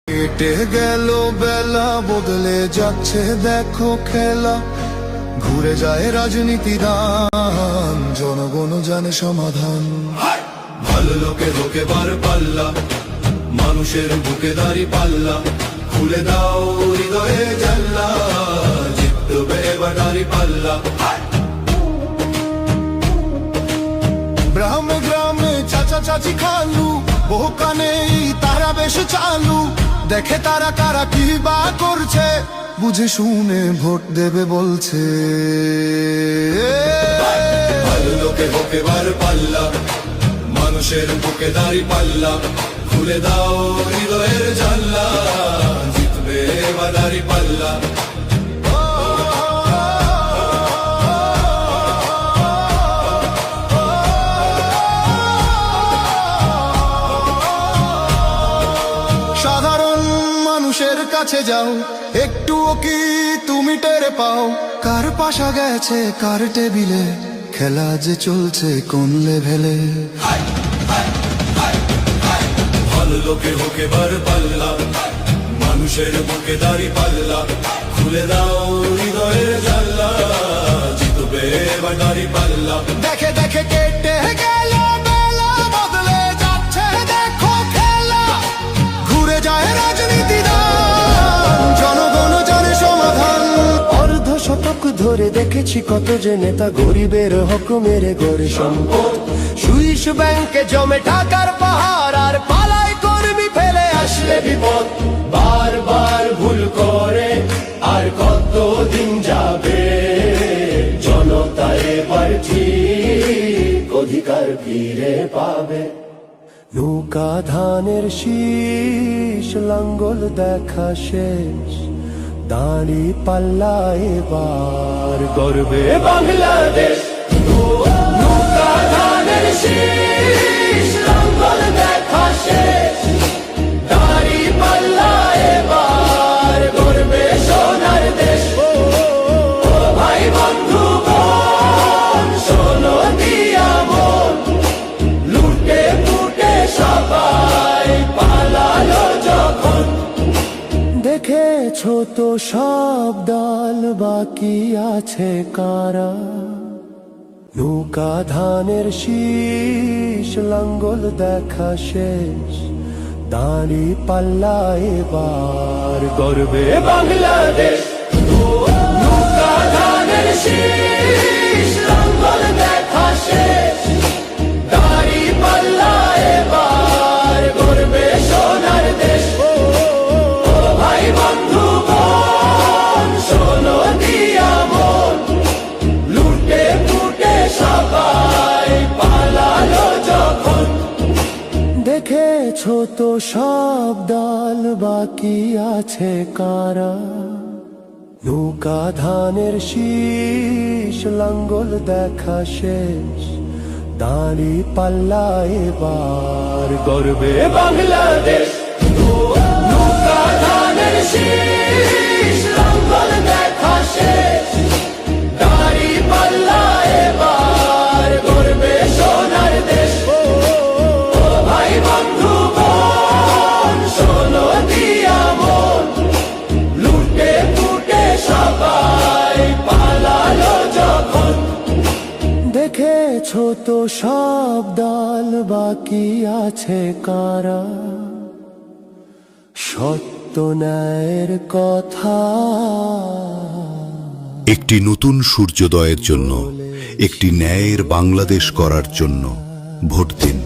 কেটে গেল বেলা, বদলে যাচ্ছে দেখো খেলা, ঘুরে যায় রাজনীতি দান, জনগণ জানে সমাধান। ভালো লোকে লোকে বার পাল্লা, মানুষের বুকে দাঁড়ি পাল্লা, খুলে দাও হৃদয়ে জানলা, জিতবে এবার দাঁড়ি পাল্লা। গ্রামে গ্রামে চাচা চাচি খালু, বহু কানে তারা বেশ চালু, দেখে তারা কারা কি বা করছে, বুঝে শুনে ভোট দেবে বলছে। ভালো লোকে হোকে বার পাল্লা, মানুষের বুকে দাঁড়ি পাল্লা, খুলে দাও হৃদয়ের জানলা, জিতবে এবার দাঁড়ি পাল্লা। সাধারণ মানুষের কাছে যাও, একটুও কি তুমি টের পাও, কার পাশা গেছে কার টেবিলে, খেলা যে চলছে কোন লেভেলে। ভালো লোকে হোকে বার পাল্লা, মানুষের বুকে দাঁড়ি পাল্লা, খুলে দাও হৃদয়ের জানলা, জিতবে এবার দাঁড়ি পাল্লা। দেখে দেখে কেটে গেল বেলা, বদলে যাচ্ছে দেখো খেলা, ঘুরে যায় রাজনীতি দান, জনগণ জানে সমাধান। অর্ধ শতক ধরে দেখেছি কত যে নেতা গরিবের হক মেরে গড়ে সম্পদ, সুইস ব্যাংকে জমে টাকার পাহাড়, আর পালায় কর্মী ফেলে আসলে বিপদ। বারবার ভুল করে আর কতদিন যাবে, জনতা এবার ঠিক অধিকার ফিরে পাবে। নৌকা ধানের শীষ, লাঙ্গল দেখা শেষ, দাঁড়ি পাল্লা এবার গর্বে বাংলাদেশ। নৌকা ধানের শীষ, লাঙ্গল দেখা শেষ, দাঁড়ি পাল্লা এবার গর্বে সোনার দেশ। ও ভাই বন্ধু বোন, শোনো দিয়া মন, লুটে ফুটে সবাই পালালো যখন। দেখেছো তো সব দল, বাকি আছে কারা, নৌকা ধানের শীষ, লাঙ্গল দেখা শেষ, দাঁড়ি পাল্লা এবার গর্বে বাংলাদেশ। নৌকা ধানের শীষ, লাঙ্গল দেখা শেষ, দাঁড়ি পাল্লা এবার গর্বে সোনার দেশ। ও ভাই বন্ধু বোন, শোনো দিয়া মন, লুটে ফুটে সবাই পালালো যখন। দেখেছো তো সব দল, বাকি আছে কারা, নৌকা ধানের শীষ, লাঙ্গল দেখা শেষ, দাঁড়ি পাল্লা এবার গর্বে বাংলাদেশ। নৌকা ধানের শীষ, লাঙ্গল দেখা শেষ, দাঁড়ি পাল্লা এবার গর্বে সোনার দেশ। ও ভাই বন্ধু বোন, শোনো দিয়া মন, লুটে ফুটে সবাই পালালো যখন। দেখেছো তো সব দল, বাকি আছে কারা, সত্য ন্যায়ের কথা। একটি নতুন সূর্যোদয়ের জন্য, একটি ন্যায়ের বাংলাদেশ করার জন্য ভোট দিন।